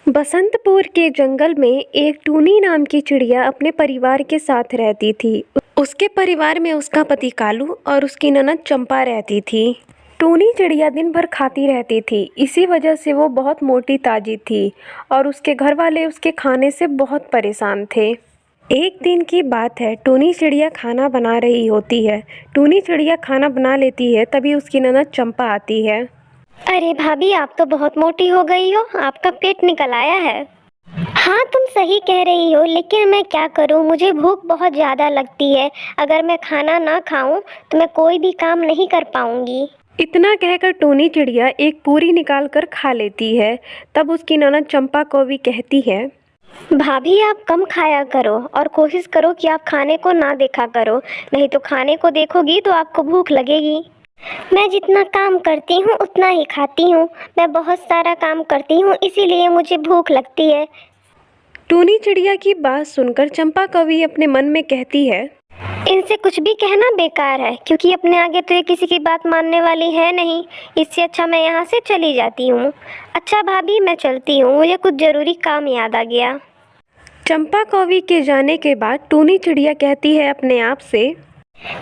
बसंतपुर के जंगल में एक टूनी नाम की चिड़िया अपने परिवार के साथ रहती थी। उसके परिवार में उसका पति कालू और उसकी ननद चंपा रहती थी। टूनी चिड़िया दिन भर खाती रहती थी, इसी वजह से वो बहुत मोटी ताजी थी और उसके घर वाले उसके खाने से बहुत परेशान थे। एक दिन की बात है, टूनी चिड़िया खाना बना रही होती है। टूनी चिड़िया खाना बना लेती है, तभी उसकी ननद चंपा आती है। अरे भाभी, आप तो बहुत मोटी हो गई हो, आपका पेट निकल आया है। हाँ, तुम सही कह रही हो, लेकिन मैं क्या करूँ, मुझे भूख बहुत ज़्यादा लगती है। अगर मैं खाना ना खाऊं तो मैं कोई भी काम नहीं कर पाऊंगी। इतना कहकर टूनी चिड़िया एक पूरी निकाल कर खा लेती है। तब उसकी ननद चंपा को भी कहती है, भाभी, आप कम खाया करो और कोशिश करो कि आप खाने को ना देखा करो, नहीं तो खाने को देखोगी तो आपको भूख लगेगी। मैं जितना काम करती हूँ उतना ही खाती हूँ। मैं बहुत सारा काम करती हूँ, इसीलिए मुझे भूख लगती है। टूनी चिड़िया की बात सुनकर चंपा कवि अपने मन में कहती है, इनसे कुछ भी कहना बेकार है, क्योंकि अपने आगे तो ये किसी की बात मानने वाली है नहीं। इससे अच्छा मैं यहाँ से चली जाती हूँ। अच्छा भाभी, मैं चलती हूँ, मुझे कुछ ज़रूरी काम याद आ गया। चंपा कवि के जाने के बाद टूनी चिड़िया कहती है अपने आप से,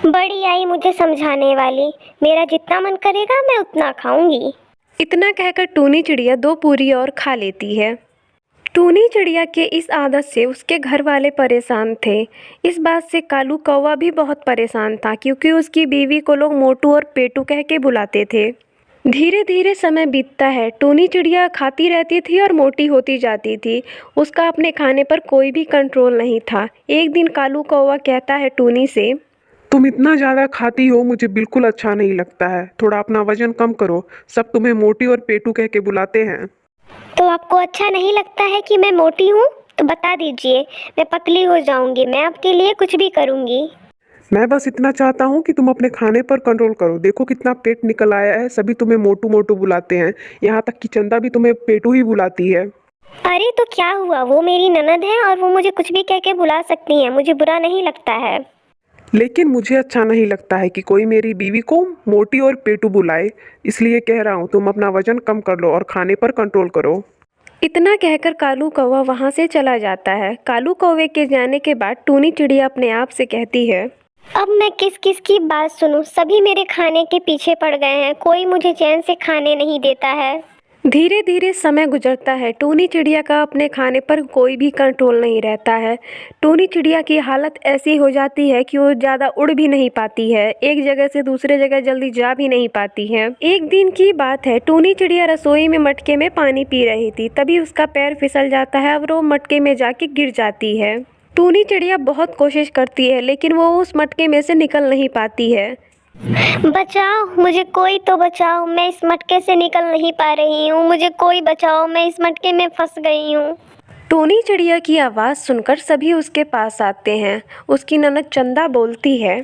बड़ी आई मुझे समझाने वाली। मेरा जितना मन करेगा मैं उतना खाऊंगी। इतना कहकर टूनी चिड़िया 2 पूरी और खा लेती है। टूनी चिड़िया के इस आदत से उसके घर वाले परेशान थे। इस बात से कालू कौवा भी बहुत परेशान था, क्योंकि उसकी बीवी को लोग मोटू और पेटू कह के बुलाते थे। धीरे धीरे समय बीतता है। टूनी चिड़िया खाती रहती थी और मोटी होती जाती थी। उसका अपने खाने पर कोई भी कंट्रोल नहीं था। एक दिन कालू कौवा कहता है टूनी से, तुम इतना ज़्यादा खाती हो, मुझे बिल्कुल अच्छा नहीं लगता है। थोड़ा अपना वजन कम करो, सब तुम्हें मोटी और पेटू कह के बुलाते हैं। तो आपको अच्छा नहीं लगता है कि मैं मोटी हूँ? तो बता दीजिए, मैं पतली हो जाऊंगी। मैं आपके लिए कुछ भी करूंगी। मैं बस इतना चाहता हूँ कि तुम अपने खाने पर कंट्रोल करो। देखो कितना पेट निकल आया है, सभी तुम्हें मोटू मोटू बुलाते हैं। यहाँ तक कि चंदा भी तुम्हें पेटू ही बुलाती है। अरे तो क्या हुआ, वो मेरी ननद है और वो मुझे कुछ भी कह के बुला सकती हैं, मुझे बुरा नहीं लगता है। लेकिन मुझे अच्छा नहीं लगता है कि कोई मेरी बीवी को मोटी और पेटू बुलाए। इसलिए कह रहा हूँ, तुम अपना वजन कम कर लो और खाने पर कंट्रोल करो। इतना कहकर कालू कौवा वहाँ से चला जाता है। कालू कौवे के जाने के बाद टूनी चिड़िया अपने आप से कहती है, अब मैं किस किस की बात सुनूं? सभी मेरे खाने के पीछे पड़ गए हैं, कोई मुझे चैन से खाने नहीं देता है। धीरे धीरे समय गुजरता है। टूनी चिड़िया का अपने खाने पर कोई भी कंट्रोल नहीं रहता है। टूनी चिड़िया की हालत ऐसी हो जाती है कि वो ज़्यादा उड़ भी नहीं पाती है, एक जगह से दूसरे जगह जल्दी जा भी नहीं पाती है। एक दिन की बात है, टूनी चिड़िया रसोई में मटके में पानी पी रही थी। तभी उसका पैर फिसल जाता है और वो मटके में जाके गिर जाती है। टूनी चिड़िया बहुत कोशिश करती है, लेकिन वो उस मटके में से निकल नहीं पाती है। बचाओ, मुझे कोई तो बचाओ, मैं इस मटके से निकल नहीं पा रही हूँ। मुझे कोई बचाओ, मैं इस मटके में फंस गई हूँ। टूनी चिड़िया की आवाज़ सुनकर सभी उसके पास आते हैं। उसकी ननद चंदा बोलती है,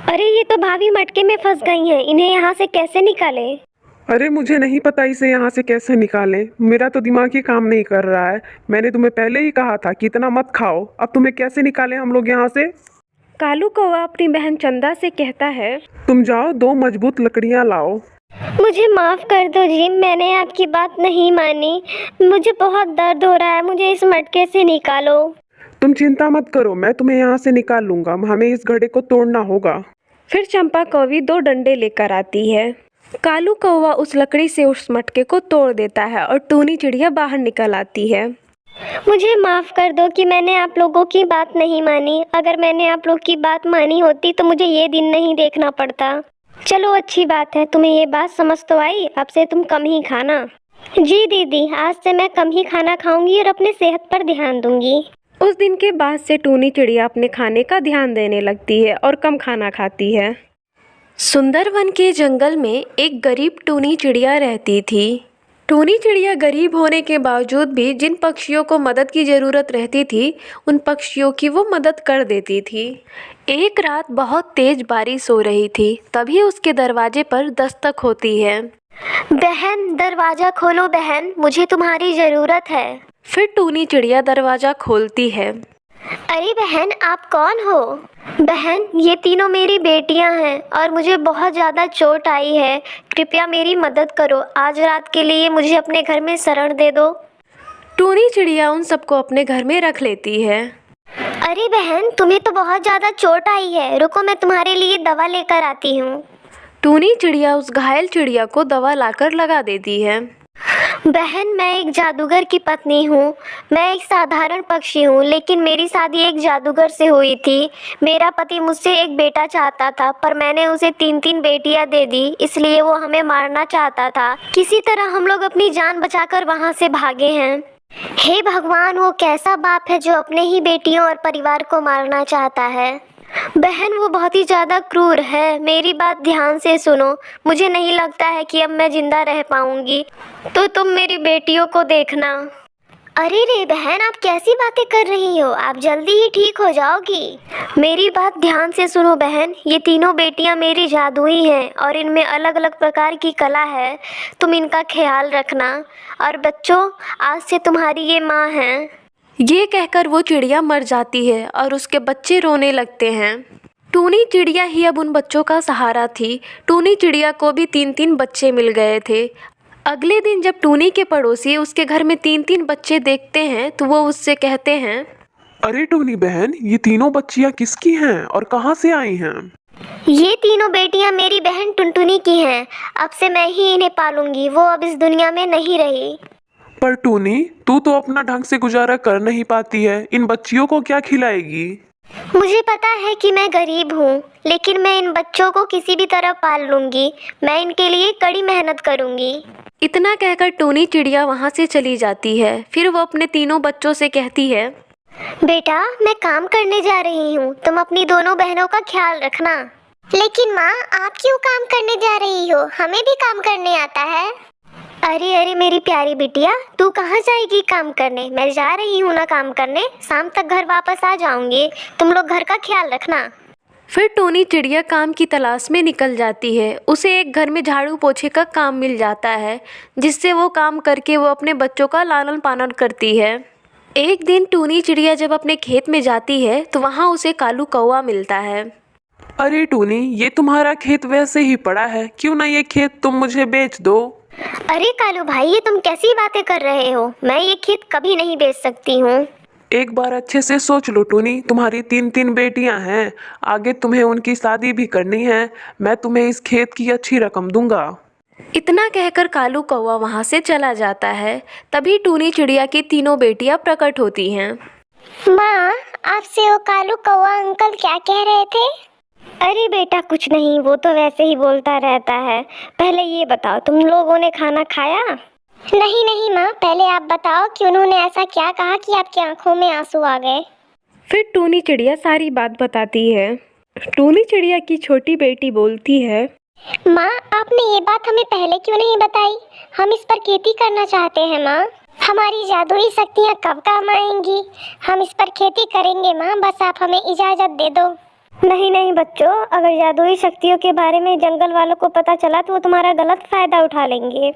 अरे ये तो भाभी मटके में फंस गई हैं, इन्हें यहाँ से कैसे निकाले? अरे मुझे नहीं पता इसे यहाँ से कैसे निकालें। मेरा तो दिमाग ही काम नहीं कर रहा है। मैंने तुम्हें पहले ही कहा था कि इतना मत खाओ। अब तुम्हें कैसे निकालें हम लोग यहाँ से? कालू कौवा अपनी बहन चंदा से कहता है, तुम जाओ, 2 मजबूत लकड़ियाँ लाओ। मुझे माफ़ कर दो जी, मैंने आपकी बात नहीं मानी। मुझे बहुत दर्द हो रहा है, मुझे इस मटके से निकालो। तुम चिंता मत करो, मैं तुम्हें यहाँ से निकाल लूंगा। हमें इस घड़े को तोड़ना होगा। फिर चंपा कौवी 2 डंडे लेकर आती है। कालू कौवा उस लकड़ी से उस मटके को तोड़ देता है और टूनी चिड़िया बाहर निकल आती है। मुझे माफ़ कर दो कि मैंने आप लोगों की बात नहीं मानी। अगर मैंने आप लोग की बात मानी होती तो मुझे ये दिन नहीं देखना पड़ता। चलो अच्छी बात है, तुम्हें ये बात समझ तो आई। अब से तुम कम ही खाना। जी दीदी, आज से मैं कम ही खाना खाऊंगी और अपने सेहत पर ध्यान दूंगी। उस दिन के बाद से टूनी चिड़िया अपने खाने का ध्यान देने लगती है और कम खाना खाती है। सुंदरवन के जंगल में एक गरीब टूनी चिड़िया रहती थी। टूनी चिड़िया गरीब होने के बावजूद भी जिन पक्षियों को मदद की ज़रूरत रहती थी, उन पक्षियों की वो मदद कर देती थी। एक रात बहुत तेज बारिश हो रही थी, तभी उसके दरवाजे पर दस्तक होती है। बहन, दरवाज़ा खोलो बहन, मुझे तुम्हारी ज़रूरत है। फिर टूनी चिड़िया दरवाज़ा खोलती है। अरे बहन, आप कौन हो? बहन, ये तीनों मेरी बेटियां हैं और मुझे बहुत ज़्यादा चोट आई है। कृपया मेरी मदद करो। आज रात के लिए मुझे अपने घर में शरण दे दो। टूनी चिड़िया उन सबको अपने घर में रख लेती है। अरे बहन, तुम्हें तो बहुत ज़्यादा चोट आई है, रुको मैं तुम्हारे लिए दवा लेकर आती हूँ। टूनी चिड़िया उस घायल चिड़िया को दवा लाकर लगा देती है। बहन, मैं एक जादूगर की पत्नी हूँ। मैं एक साधारण पक्षी हूँ, लेकिन मेरी शादी एक जादूगर से हुई थी। मेरा पति मुझसे एक बेटा चाहता था, पर मैंने उसे 3-3 बेटियाँ दे दी, इसलिए वो हमें मारना चाहता था। किसी तरह हम लोग अपनी जान बचाकर वहाँ से भागे हैं। हे भगवान, वो कैसा बाप है जो अपने ही बेटियों और परिवार को मारना चाहता है। बहन, वो बहुत ही ज़्यादा क्रूर है। मेरी बात ध्यान से सुनो, मुझे नहीं लगता है कि अब मैं जिंदा रह पाऊंगी, तो तुम मेरी बेटियों को देखना। अरे रे बहन, आप कैसी बातें कर रही हो? आप जल्दी ही ठीक हो जाओगी। मेरी बात ध्यान से सुनो बहन, ये तीनों बेटियां मेरी जादुई हैं और इनमें अलग अलग प्रकार की कला है। तुम इनका ख्याल रखना। और बच्चों, आज से तुम्हारी ये माँ हैं। ये कहकर वो चिड़िया मर जाती है और उसके बच्चे रोने लगते हैं। टूनी चिड़िया ही अब उन बच्चों का सहारा थी। टूनी चिड़िया को भी 3-3 बच्चे मिल गए थे। अगले दिन जब टूनी के पड़ोसी उसके घर में 3-3 बच्चे देखते हैं तो वो उससे कहते हैं, अरे टूनी बहन, ये तीनों बच्चियां किसकी हैं और कहाँ से आई हैं? ये तीनों बेटियां मेरी बहन टुनटुनी की हैं। अब से मैं ही इन्हें पालूंगी, वो अब इस दुनिया में नहीं रही। पर टूनी, तू तो अपना ढंग से गुजारा कर नहीं पाती है, इन बच्चियों को क्या खिलाएगी? मुझे पता है कि मैं गरीब हूँ, लेकिन मैं इन बच्चों को किसी भी तरह पाल लूंगी। मैं इनके लिए कड़ी मेहनत करूंगी। इतना कहकर टूनी चिड़िया वहाँ से चली जाती है। फिर वो अपने तीनों बच्चों से कहती है, बेटा, मैं काम करने जा रही हूँ, तुम अपनी दोनों बहनों का ख्याल रखना। लेकिन माँ, आप क्यों काम करने जा रही हो? हमें भी काम करने आता है। अरे अरे मेरी प्यारी बिटिया, तू कहाँ जाएगी काम करने? मैं जा रही हूँ ना काम करने, शाम तक घर वापस आ जाऊंगी। तुम लोग घर का ख्याल रखना। फिर टूनी चिड़िया काम की तलाश में निकल जाती है। उसे एक घर में झाड़ू पोछे का काम मिल जाता है, जिससे वो काम करके वो अपने बच्चों का लालन पालन करती है। एक दिन टूनी चिड़िया जब अपने खेत में जाती है तो वहाँ उसे कालू कौवा मिलता है। अरे टूनी, ये तुम्हारा खेत वैसे ही पड़ा है, क्यों ना ये खेत तुम मुझे बेच दो? अरे कालू भाई, ये तुम कैसी बातें कर रहे हो? मैं ये खेत कभी नहीं बेच सकती हूँ। एक बार अच्छे से सोच लो टूनी, तुम्हारी 3-3 बेटियां हैं, आगे तुम्हें उनकी शादी भी करनी है। मैं तुम्हें इस खेत की अच्छी रकम दूंगा। इतना कहकर कालू कौवा वहाँ से चला जाता है। तभी टूनी चिड़िया की तीनों बेटियां प्रकट होती हैं। माँ, आपसे वो कालू कौवा अंकल क्या कह रहे थे? अरे बेटा, कुछ नहीं, वो तो वैसे ही बोलता रहता है। पहले ये बताओ, तुम लोगों ने खाना खाया? नहीं नहीं माँ, पहले आप बताओ कि उन्होंने ऐसा क्या कहा कि आपकी आंखों में आंसू आ गए। फिर टूनी चिड़िया सारी बात बताती है। टूनी चिड़िया की छोटी बेटी बोलती है, माँ, आपने ये बात हमें पहले क्यों नहीं बताई? हम इस पर खेती करना चाहते हैं माँ। हमारी जादुई शक्तियाँ कब काम आएंगी? हम इस पर खेती करेंगे माँ, बस आप हमें इजाज़त दे दो। नहीं नहीं बच्चों, अगर जादुई शक्तियों के बारे में जंगल वालों को पता चला तो वो तुम्हारा गलत फायदा उठा लेंगे।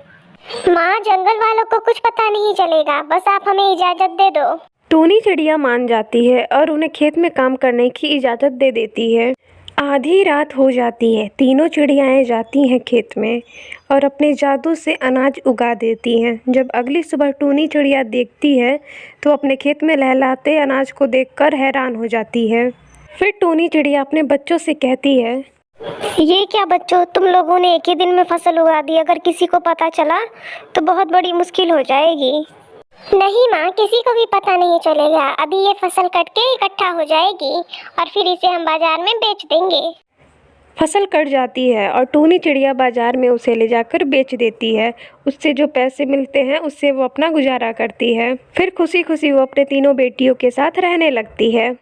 माँ, जंगल वालों को कुछ पता नहीं चलेगा, बस आप हमें इजाज़त दे दो। टूनी चिड़िया मान जाती है और उन्हें खेत में काम करने की इजाज़त दे देती है। आधी रात हो जाती है। तीनों चिड़ियाएँ जाती हैं खेत में और अपने जादू से अनाज उगा देती हैं। जब अगली सुबह टूनी चिड़िया देखती है तो अपने खेत में लहलाते अनाज को देखकर हैरान हो जाती है। फिर टूनी चिड़िया अपने बच्चों से कहती है, ये क्या बच्चों, तुम लोगों ने एक ही दिन में फसल उगा दी। अगर किसी को पता चला तो बहुत बड़ी मुश्किल हो जाएगी। नहीं माँ, किसी को भी पता नहीं चलेगा। अभी ये फसल कट के इकट्ठा हो जाएगी और फिर इसे हम बाजार में बेच देंगे। फसल कट जाती है और टूनी चिड़िया बाजार में उसे ले जाकर बेच देती है। उससे जो पैसे मिलते हैं उससे वो अपना गुजारा करती है। फिर खुशी खुशी वो अपने तीनों बेटियों के साथ रहने लगती है।